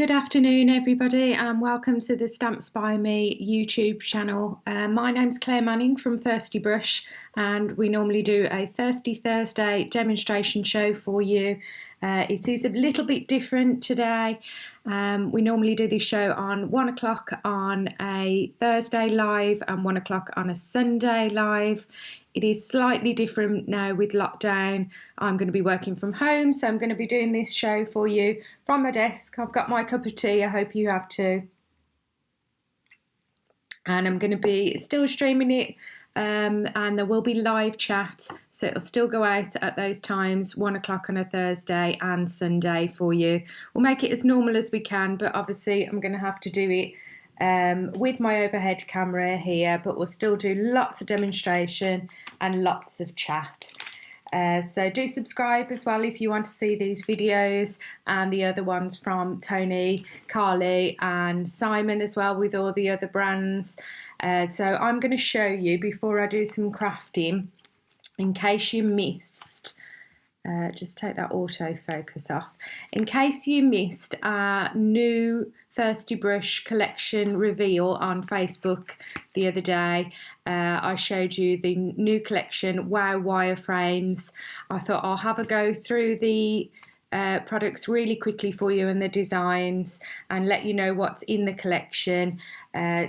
Good afternoon, everybody, and welcome to the Stamps by Me YouTube channel. My name's Claire Manning from Thirsty Brush, and we normally do a Thirsty Thursday demonstration show for you. It is a little bit different today. We normally do this show on 1 o'clock on a Thursday live and 1 o'clock on a Sunday live. It is slightly different now with lockdown. I'm going to be working from home, so I'm going to be doing this show for you from my desk. I've got my cup of tea, I hope you have too. And I'm going to be still streaming it, and there will be live chat, so it'll still go out at those times, 1 o'clock on a Thursday and Sunday for you. We'll make it as normal as we can, but obviously I'm going to have to do it with my overhead camera here, but we'll still do lots of demonstration and lots of chat. So do subscribe as well if you want to see these videos and the other ones from Tony, Carly and Simon as well, with all the other brands. So I'm going to show you, before I do some crafting, in case you missed, just take that autofocus off. In case you missed our new Thirsty Brush collection reveal on Facebook the other day, I showed you the new collection, Wow Wireframes. I thought I'll have a go through the products really quickly for you and the designs, and let you know what's in the collection,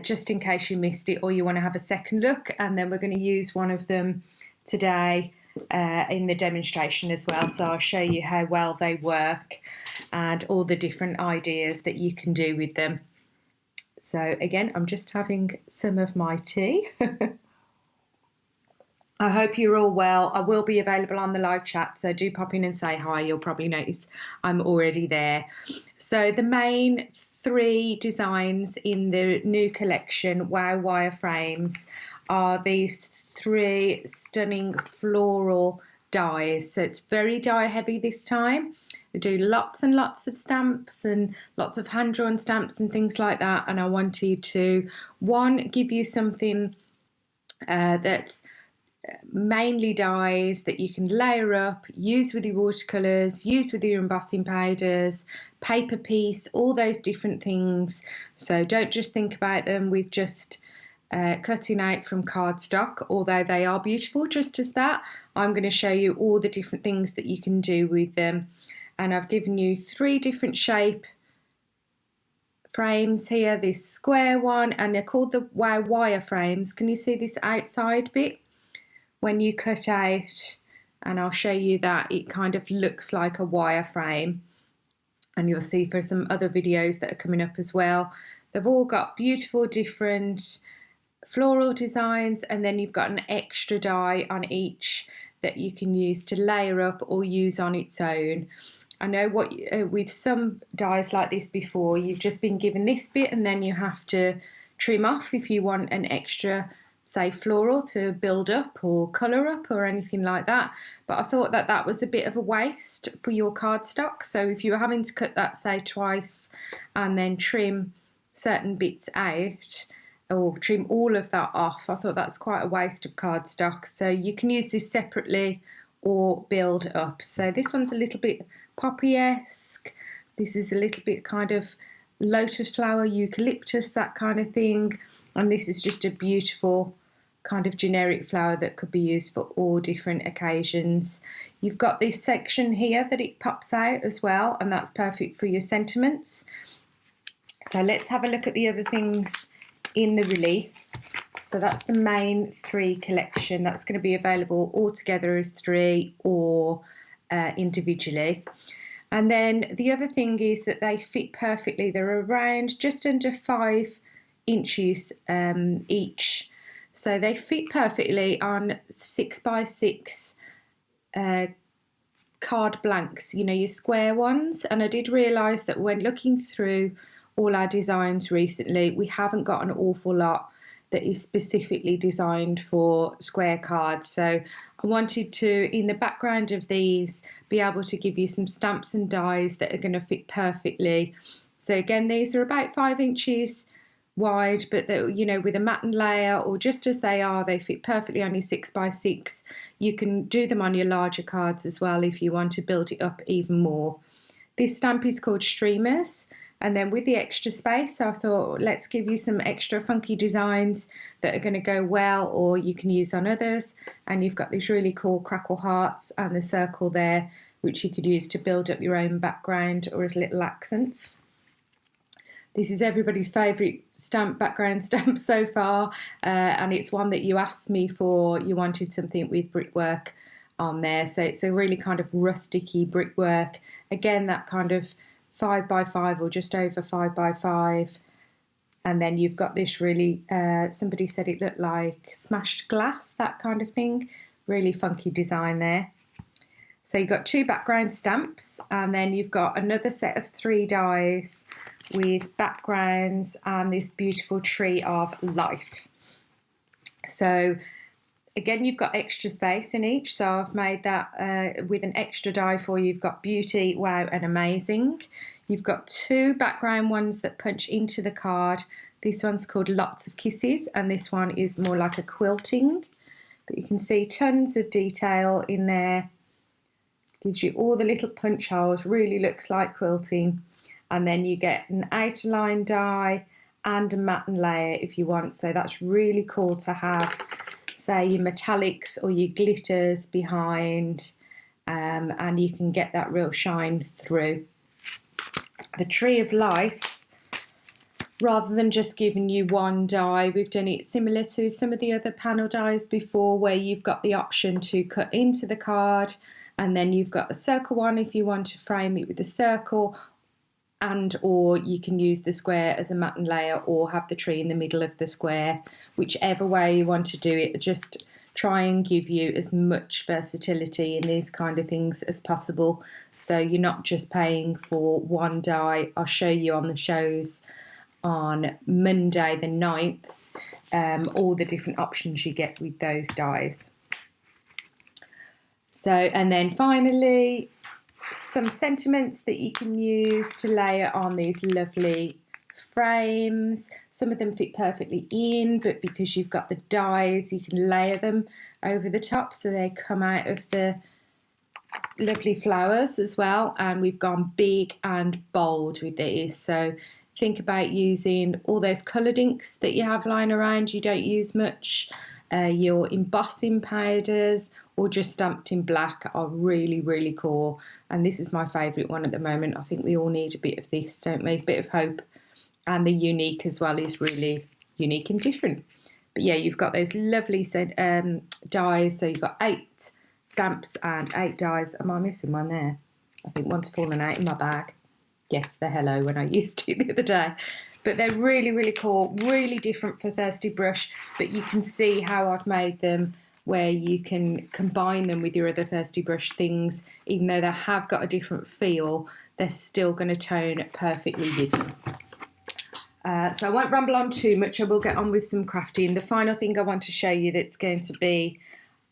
just in case you missed it or you want to have a second look. And then we're going to use one of them today in the demonstration as well, so I'll show you how well they work and all the different ideas that you can do with them. So again, I'm just having some of my tea. I hope you're all well. I will be available on the live chat, so do pop in and say hi. You'll probably notice I'm already there. So the main three designs in the new collection, Wow Wireframes, are these three stunning floral dies. So it's very die heavy this time. We do lots and lots of stamps and lots of hand-drawn stamps and things like that, and I wanted to, one, give you something that's mainly dies that you can layer up, use with your watercolors, use with your embossing powders, paper piece, all those different things. So don't just think about them with just cutting out from cardstock, although they are beautiful just as that. I'm going to show you all the different things that you can do with them, and I've given you three different shape frames here. This square one, and they're called the Wow Wireframes. Can you see this outside bit when you cut out? And I'll show you that it kind of looks like a wireframe, and you'll see for some other videos that are coming up as well. They've all got beautiful different floral designs, and then you've got an extra die on each that you can use to layer up or use on its own. I know what with some dies like this before, you've just been given this bit and then you have to trim off if you want an extra, say, floral to build up or colour up or anything like that. But I thought that that was a bit of a waste for your cardstock. So if you were having to cut that, say, twice and then trim certain bits out, or trim all of that off, I thought that's quite a waste of cardstock. So you can use this separately or build up. So this one's a little bit poppy-esque. This is a little bit kind of lotus flower, eucalyptus, that kind of thing. And this is just a beautiful kind of generic flower that could be used for all different occasions. You've got this section here that it pops out as well, and that's perfect for your sentiments. So let's have a look at the other things in the release. So that's the main three collection. That's going to be available all together as three or individually. And then the other thing is that they fit perfectly. They're around just under 5 inches each. So they fit perfectly on 6x6 card blanks, you know, your square ones. And I did realise that when looking through all our designs recently, we haven't got an awful lot that is specifically designed for square cards. So I wanted to, in the background of these, be able to give you some stamps and dies that are going to fit perfectly. So again, these are about 5 inches wide, but you know, with a matten layer or just as they are, they fit perfectly on your 6x6. You can do them on your larger cards as well if you want to build it up even more. This stamp is called Streamers, And then with the extra space, I thought, let's give you some extra funky designs that are going to go well, or you can use on others. And you've got these really cool crackle hearts and the circle there, which you could use to build up your own background or as little accents. This is everybody's favourite background stamp so far, and it's one that you asked me for. You wanted something with brickwork on there, so it's a really kind of rusticy brickwork. Again, that kind of 5x5 or just over 5x5, and then you've got this really, somebody said it looked like smashed glass, that kind of thing. Really funky design there. So you've got 2 background stamps, and then you've got another set of 3 dies with backgrounds and this beautiful tree of life. So again, you've got extra space in each, so I've made that with an extra die for you. You've got beauty, wow and amazing. You've got 2 background ones that punch into the card. This one's called Lots of Kisses, and this one is more like a quilting, but you can see tons of detail in there. Gives you all the little punch holes, really looks like quilting. And then you get an outer line die and a matte layer if you want. So that's really cool to have, say, your metallics or your glitters behind, and you can get that real shine through. The Tree of Life, rather than just giving you 1 die, we've done it similar to some of the other panel dies before, where you've got the option to cut into the card, and then you've got a circle one if you want to frame it with a circle, and or you can use the square as a matte layer or have the tree in the middle of the square. Whichever way you want to do it, just try and give you as much versatility in these kind of things as possible, so you're not just paying for 1 die. I'll show you on the shows on Monday the 9th all the different options you get with those dies. So, and then finally, some sentiments that you can use to layer on these lovely frames. Some of them fit perfectly in, but because you've got the dies, you can layer them over the top so they come out of the lovely flowers as well. And we've gone big and bold with these, so think about using all those coloured inks that you have lying around you don't use much. Your embossing powders or just stamped in black are really, really cool. And this is my favourite one at the moment. I think we all need a bit of this, don't we? A bit of hope. And the unique as well is really unique and different. But yeah, you've got those lovely dies. So you've got 8 stamps and 8 dies. Am I missing one there? I think one's fallen out in my bag. Yes, the hello when I used it the other day. But they're really, really cool, really different for Thirsty Brush, but you can see how I've made them where you can combine them with your other Thirsty Brush things. Even though they have got a different feel, they're still going to tone perfectly with them. So I won't ramble on too much. I will get on with some crafting. The final thing I want to show you that's going to be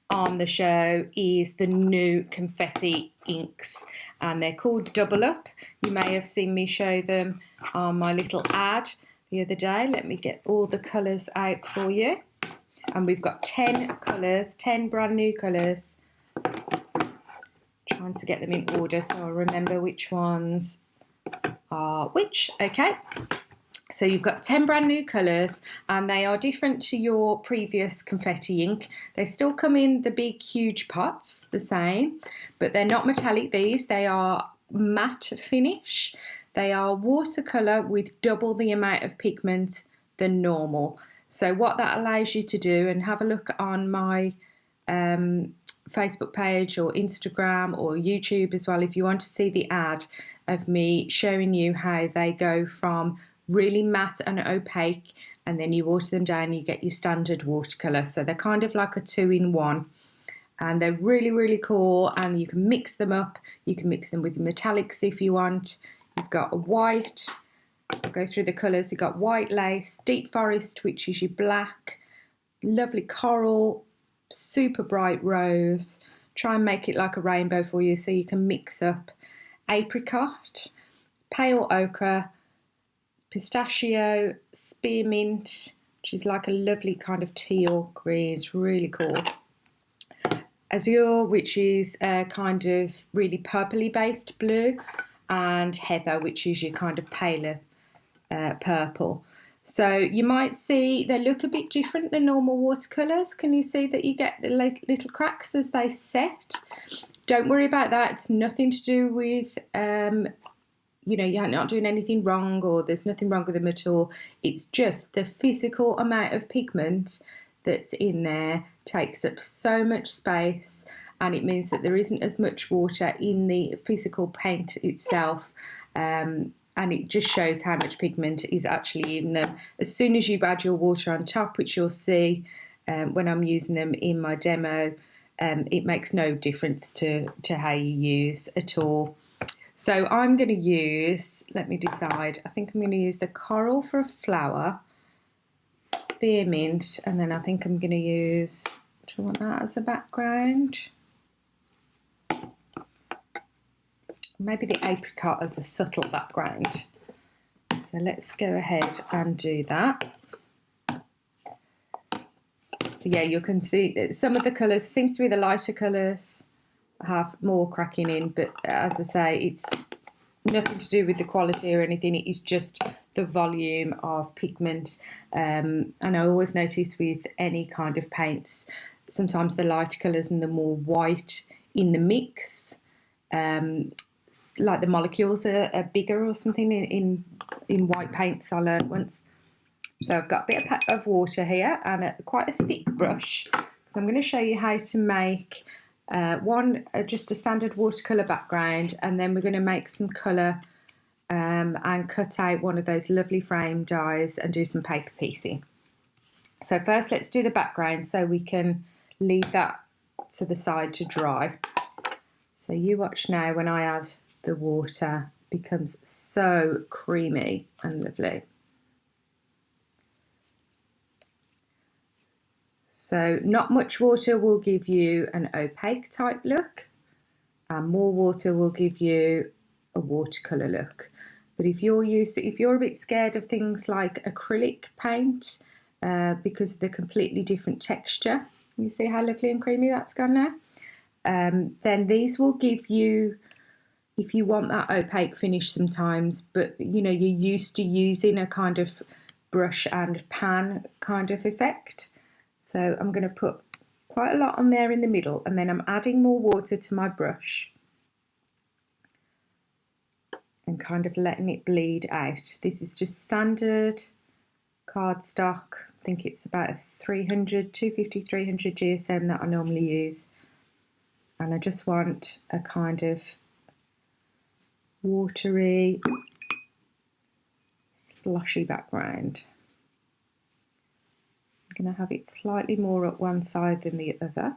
on the show is the new confetti inks, and they're called Double Up. You may have seen me show them on my little ad the other day. Let me get all the colours out for you. And we've got 10 colours, 10 brand new colours. Trying to get them in order so I remember which ones are which. Okay. So you've got 10 brand new colours, and they are different to your previous confetti ink. They still come in the big, huge pots, the same, but they're not metallic these. They are matte finish. They are watercolour with double the amount of pigment than normal. So what that allows you to do, and have a look on my Facebook page or Instagram or YouTube as well if you want to see the ad of me showing you how they go from really matte and opaque, and then you water them down, you get your standard watercolour. So they're kind of like a 2-in-1, and they're really, really cool, and you can mix them up. You can mix them with metallics if you want. You've got a white, I'll go through the colours. You've got white lace, deep forest, which is your black, lovely coral, super bright rose. Try and make it like a rainbow for you so you can mix up apricot, pale ochre, pistachio, spearmint, which is like a lovely kind of teal green. It's really cool. Azure, which is a kind of really purpley based blue, and heather, which is your kind of paler purple. So you might see they look a bit different than normal watercolours. Can you see that you get the little cracks as they set? Don't worry about that. It's nothing to do with, you know, you're not doing anything wrong, or there's nothing wrong with them at all. It's just the physical amount of pigment that's in there takes up so much space, and it means that there isn't as much water in the physical paint itself. And it just shows how much pigment is actually in them. As soon as you add your water on top, which you'll see when I'm using them in my demo, it makes no difference to how you use at all. So I'm going to use, let me decide, I think I'm going to use the coral for a flower, spearmint, and then I think I'm going to use, do I want that as a background? Maybe the apricot as a subtle background. So let's go ahead and do that. So yeah, you can see that some of the colours, seems to be the lighter colours have more cracking in, but as I say, it's nothing to do with the quality or anything. It is just the volume of pigment. And I always notice with any kind of paints, sometimes the lighter colours and the more white in the mix, like the molecules are bigger or something in white paints, I learned once. So I've got a bit of water here and quite a thick brush. So I'm going to show you how to make just a standard watercolour background, and then we're going to make some colour and cut out one of those lovely frame dies and do some paper piecing. So first let's do the background so we can leave that to the side to dry. So you watch now when I add the water, it becomes so creamy and lovely. So not much water will give you an opaque type look, and more water will give you a watercolour look. But if you're a bit scared of things like acrylic paint because of the completely different texture, you see how lovely and creamy that's gone now? Then these will give you, if you want that opaque finish sometimes, but you know, you're used to using a kind of brush and pan kind of effect. So I'm going to put quite a lot on there in the middle, and then I'm adding more water to my brush and kind of letting it bleed out. This is just standard cardstock. I think it's about a 250, 300 GSM that I normally use. And I just want a kind of watery, sploshy background. I'm going to have it slightly more up one side than the other.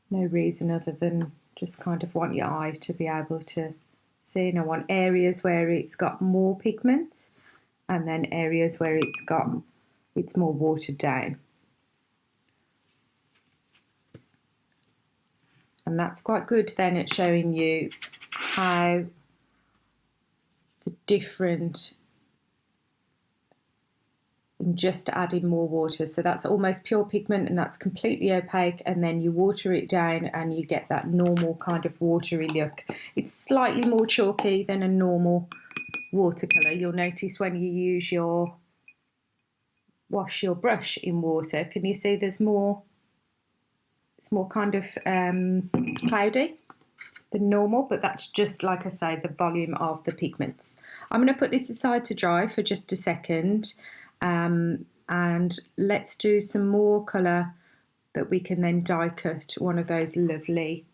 No reason other than just kind of want your eye to be able to see. And I want areas where it's got more pigment, and then areas where it's more watered down. And that's quite good then at showing you how the different, in just adding more water. So that's almost pure pigment and that's completely opaque, and then you water it down and you get that normal kind of watery look. It's slightly more chalky than a normal watercolour. You'll notice when you wash your brush in water, can you see there's more, it's more kind of cloudy than normal, but that's just, like I say, the volume of the pigments. I'm going to put this aside to dry for just a second, and let's do some more colour that we can then die cut one of those lovely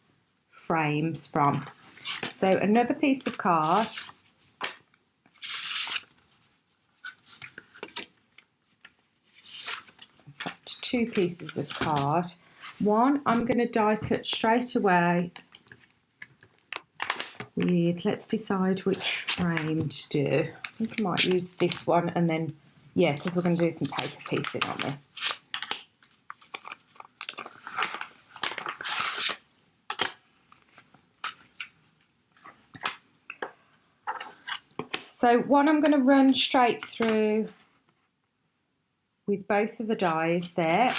frames from. So another piece of card. In fact, two pieces of card. One I'm going to die cut straight away with, let's decide which frame to do. I think I might use this one, and then, yeah, because we're going to do some paper piecing on there. So one I'm going to run straight through with both of the dies there.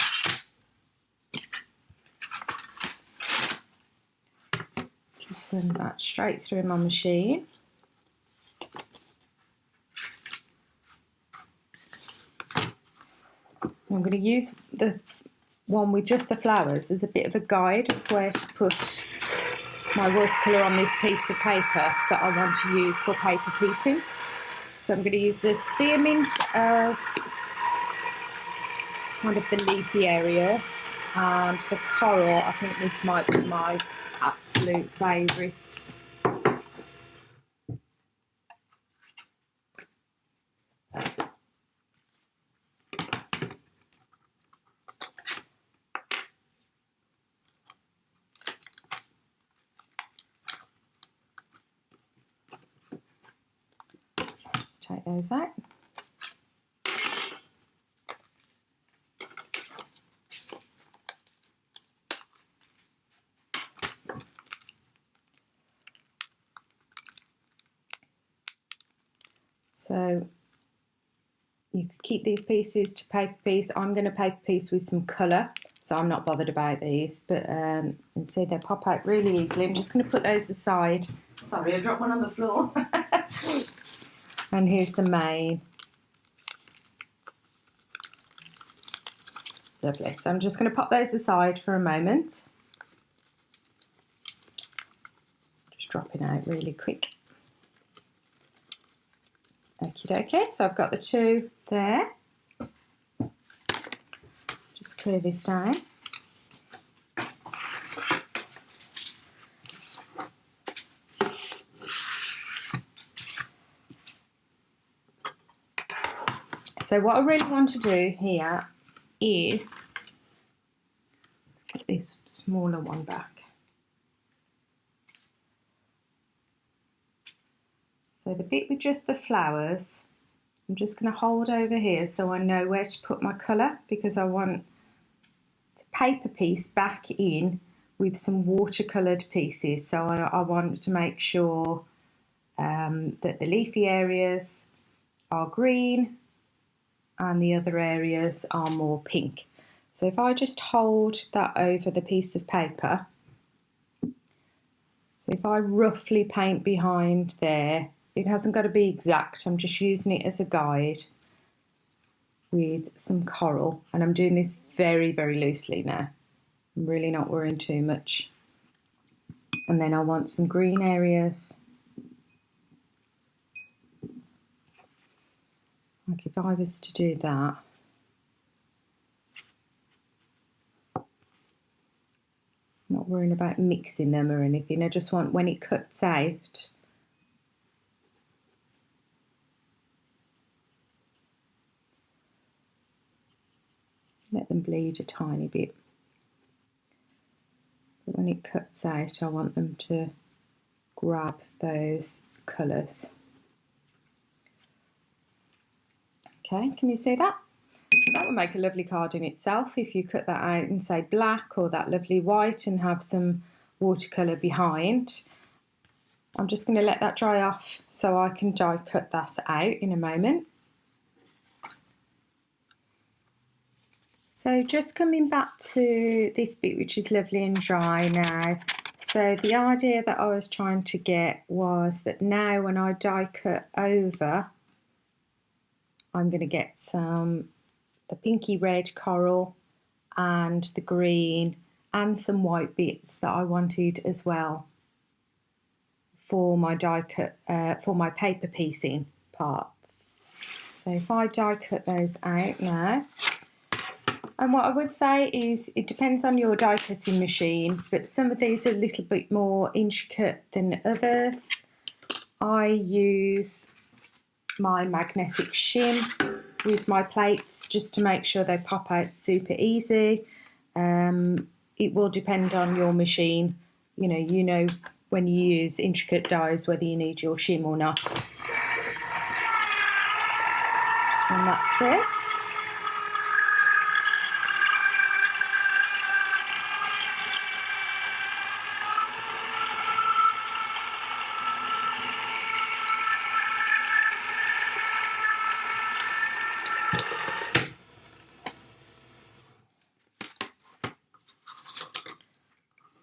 just run that straight through my machine. I'm going to use the one with just the flowers as a bit of a guide of where to put my watercolour on this piece of paper that I want to use for paper piecing. So I'm going to use the spearmint as kind of the leafy areas, and the coral, I think this might be my absolute favourite. Just take those out. So you could keep these pieces to paper piece. I'm going to paper piece with some colour, so I'm not bothered about these, but you can see they pop out really easily. I'm just going to put those aside. Sorry, I dropped one on the floor. And here's the main. Lovely. So I'm just going to pop those aside for a moment. Just dropping out really quick. Okie dokie, so I've got the two there. Just clear this down. So what I really want to do here is get this smaller one back. So the bit with just the flowers, I'm just going to hold over here so I know where to put my colour, because I want to paper piece back in with some watercoloured pieces. So I want to make sure that the leafy areas are green and the other areas are more pink. So if I just hold that over the piece of paper, so if I roughly paint behind there, it hasn't got to be exact, I'm just using it as a guide with some coral, and I'm doing this very, very loosely now. I'm really not worrying too much. And then I want some green areas. Like if I was to do that, I'm not worrying about mixing them or anything. I just want, when it cuts out, let them bleed a tiny bit. But when it cuts out, I want them to grab those colours. Okay, can you see that? That would make a lovely card in itself if you cut that out in, say, black or that lovely white and have some watercolour behind. I'm just going to let that dry off so I can die cut that out in a moment. So just coming back to this bit, which is lovely and dry now. So the idea that I was trying to get was that now when I die cut over, I'm going to get the pinky red coral and the green and some white bits that I wanted as well for my die cut, for my paper piecing parts. So if I die cut those out now, and what I would say is it depends on your die cutting machine, but some of these are a little bit more intricate than others. I use my magnetic shim with my plates just to make sure they pop out super easy. It will depend on your machine. You know when you use intricate dies whether you need your shim or not. Just run that through.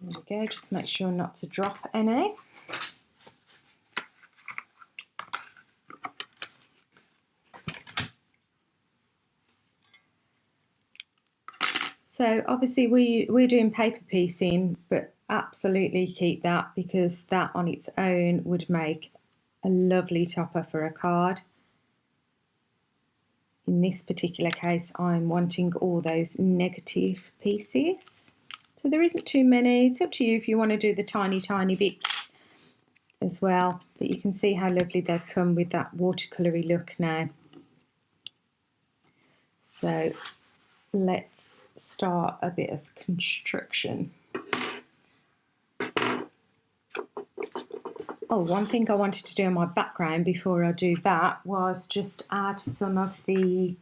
There we go, just make sure not to drop any. So obviously we're doing paper piecing, but absolutely keep that, because that on its own would make a lovely topper for a card. In this particular case, I'm wanting all those negative pieces. So there isn't too many. It's up to you if you want to do the tiny, tiny bits as well. But you can see how lovely they've come with that watercolory look now. So let's start a bit of construction. Oh, one thing I wanted to do in my background before I do that was just add some of the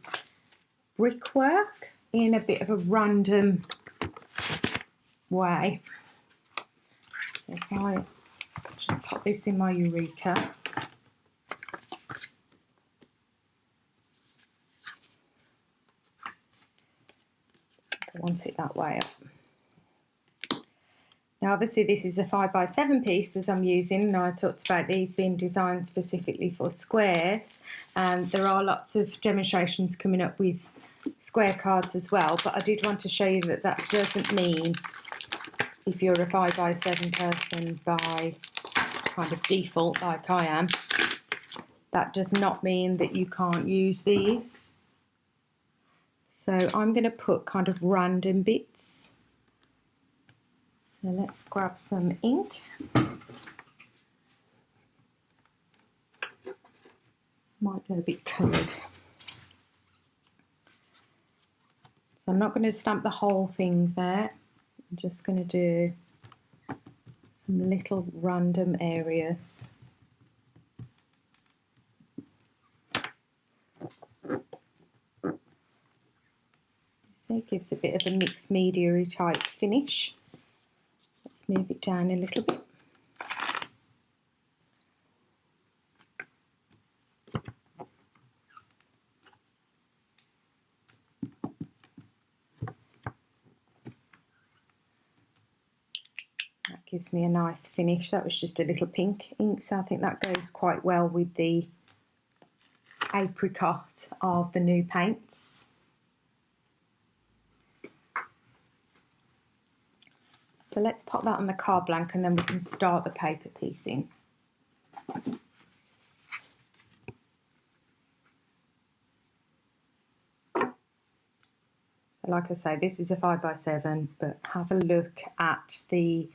brickwork in a bit of a random way. So if I just pop this in my Eureka. I want it that way up. Now obviously this is a 5x7 piece as I'm using, and I talked about these being designed specifically for squares, and there are lots of demonstrations coming up with square cards as well, but I did want to show you that that doesn't mean, if you're a 5x7 person by kind of default like I am, that does not mean that you can't use these. So I'm going to put kind of random bits. So let's grab some ink. Might go a bit coloured. So I'm not going to stamp the whole thing there. I'm just going to do some little random areas. So it gives a bit of a mixed media type finish. Let's move it down a little bit. That gives me a nice finish. That was just a little pink ink, so I think that goes quite well with the apricot of the new paints. So let's pop that on the card blank and then we can start the paper piecing. So like I say, this is a 5x7, but have a look at the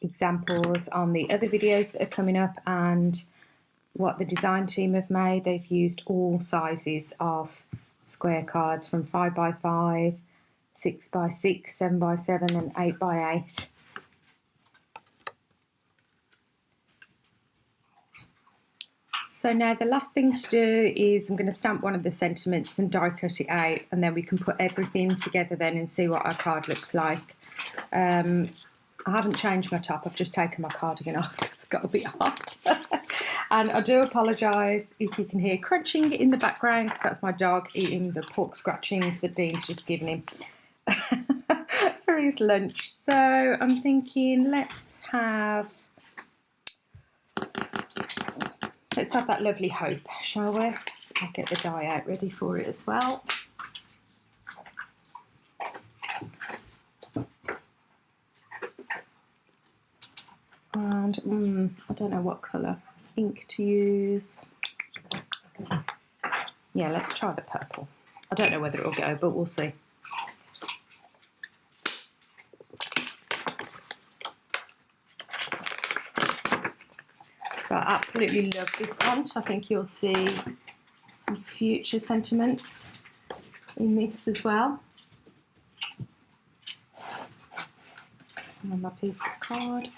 examples on the other videos that are coming up and what the design team have made. They've used all sizes of square cards, from 5x5, 6x6, 7x7 and 8x8. So now the last thing to do is I'm going to stamp one of the sentiments and die cut it out, and then we can put everything together then and see what our card looks like. I haven't changed my top, I've just taken my cardigan off because it got a bit hot. And I do apologise if you can hear crunching in the background, because that's my dog eating the pork scratchings that Dean's just given him for his lunch. So I'm thinking let's have that lovely hope, shall we? I'll get the die out ready for it as well. And I don't know what colour ink to use. Yeah, let's try the purple. I don't know whether it'll go, but we'll see. So I absolutely love this font. I think you'll see some future sentiments in this as well. And my piece of card.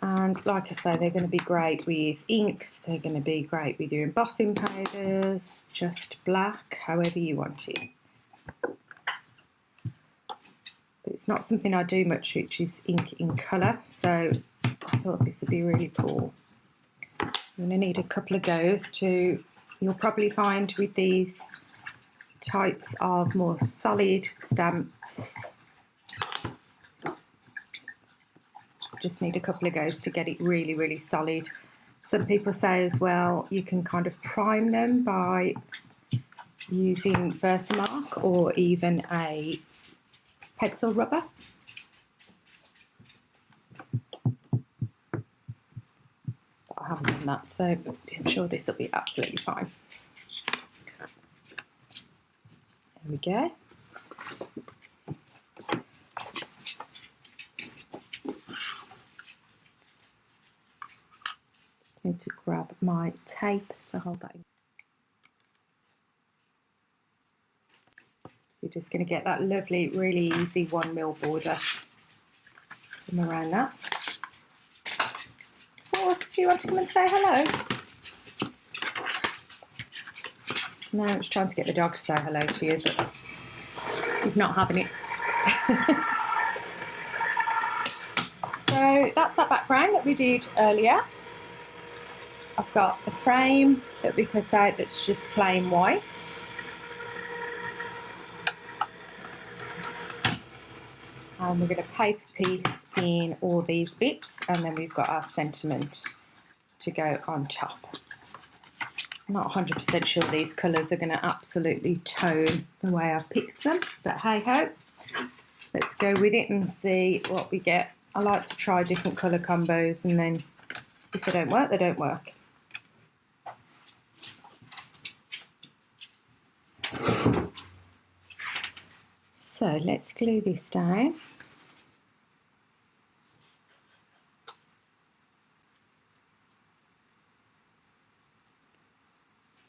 And like I say, they're going to be great with inks, they're going to be great with your embossing powders, just black, however you want it. But it's not something I do much, which is ink in colour, so I thought this would be really cool. I'm going to need a couple of goes to, you'll probably find with these types of more solid stamps. Just need a couple of goes to get it really, really solid. Some people say as well you can kind of prime them by using Versamark or even a pencil rubber. But I haven't done that, so I'm sure this will be absolutely fine. There we go. Just need to grab my tape to hold that in. You're just going to get that lovely, really easy 1mm border from around that. Horse, do you want to come and say hello? No, I was trying to get the dog to say hello to you, but he's not having it. So that's that background that we did earlier. I've got the frame that we cut out that's just plain white. And we're going to paper piece in all these bits, and then we've got our sentiment to go on top. I'm not 100% sure these colours are going to absolutely tone the way I've picked them, but hey ho, let's go with it and see what we get. I like to try different colour combos, and then if they don't work, they don't work. So let's glue this down.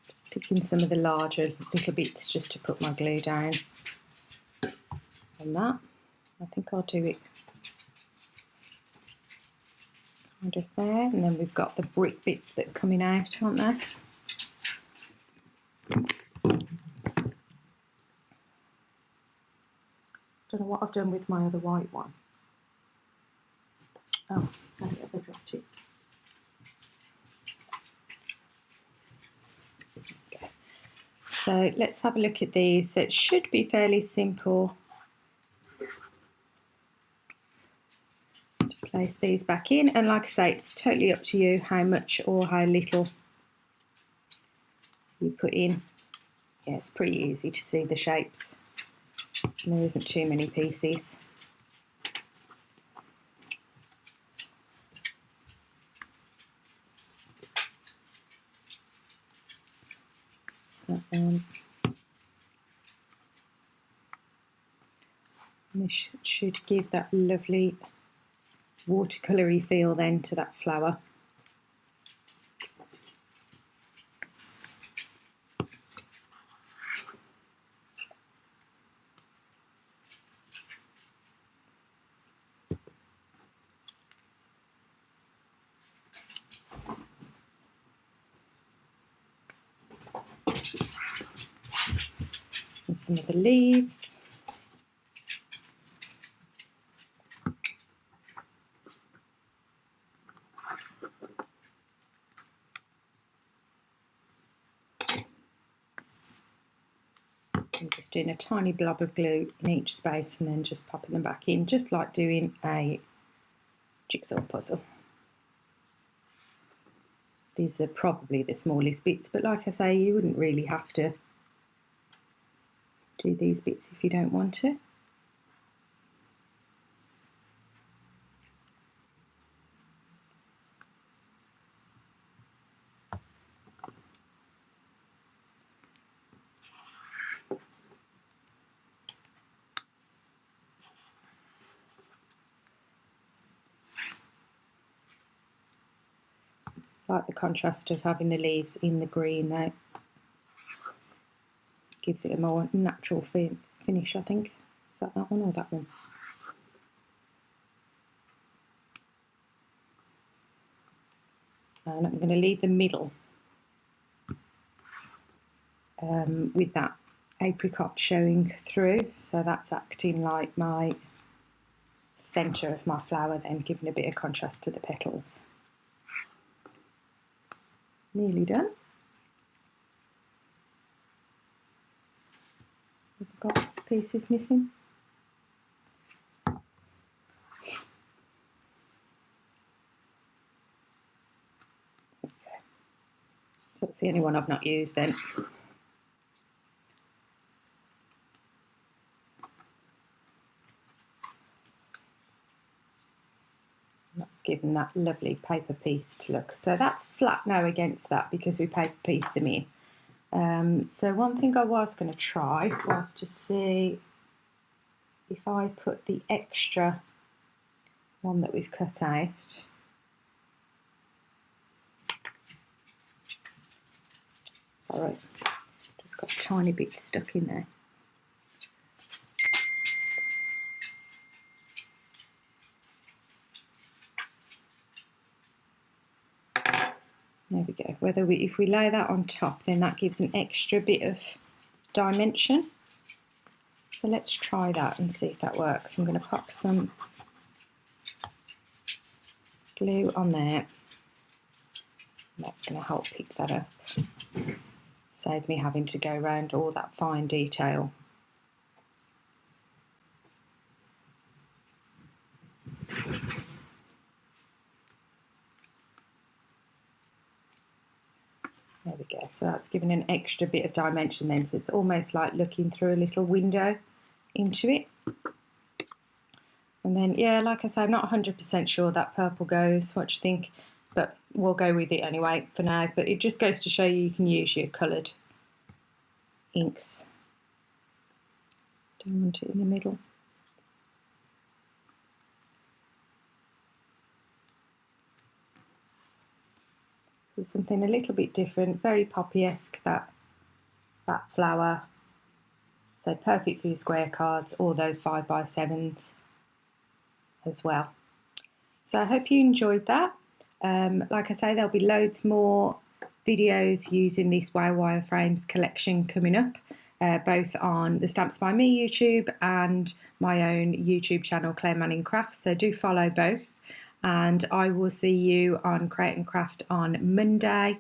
Just picking some of the larger little bits just to put my glue down on that. I think I'll do it kind of there, and then we've got the brick bits that are coming out, aren't they? Don't know what I've done with my other white one. Oh, I dropped it. Okay. So let's have a look at these. So it should be fairly simple to place these back in, and like I say, it's totally up to you how much or how little you put in. Yeah, it's pretty easy to see the shapes. And there isn't too many pieces. So, this should give that lovely watercolory feel then to that flower. And some of the leaves. I'm just doing a tiny blob of glue in each space and then just popping them back in, just like doing a jigsaw puzzle. These are probably the smallest bits, but like I say, you wouldn't really have to do these bits if you don't want to. I like the contrast of having the leaves in the green there. Gives it a more natural finish, I think. Is that one or that one? And I'm going to leave the middle with that apricot showing through, so that's acting like my centre of my flower, then giving a bit of contrast to the petals. Nearly done. We've got pieces missing. So that's the only one I've not used then. That's given that lovely paper pieced look. So that's flat now against that because we paper pieced them in. So one thing I was going to try was to see if I put the extra one that we've cut out. Sorry, just got a tiny bit stuck in there. There we go. If we lay that on top, then that gives an extra bit of dimension. So let's try that and see if that works. I'm going to pop some glue on there. That's going to help pick that up. Save me having to go around all that fine detail. There we go. So that's given an extra bit of dimension then. So it's almost like looking through a little window into it. And then, yeah, like I say, I'm not 100% sure that purple goes. What do you think? But we'll go with it anyway for now. But it just goes to show you can use your coloured inks. Don't want it in the middle. So something a little bit different, very poppy-esque, that flower. So perfect for your square cards or those 5x7s as well. So I hope you enjoyed that. Like I say, there'll be loads more videos using this Wireframes collection coming up, both on the Stamps by Me YouTube and my own YouTube channel, Claire Manning Crafts. So do follow both. And I will see you on Create and Craft on Monday.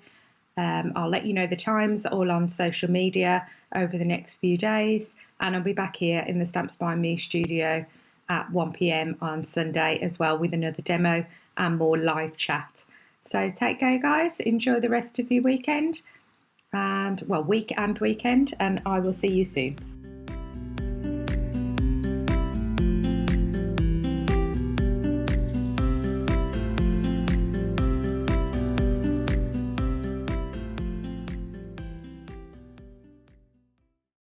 I'll let you know the times all on social media over the next few days. And I'll be back here in the Stamps by Me studio at 1 PM on Sunday as well with another demo and more live chat. So take care, guys. Enjoy the rest of your weekend. And, well, week and weekend. And I will see you soon.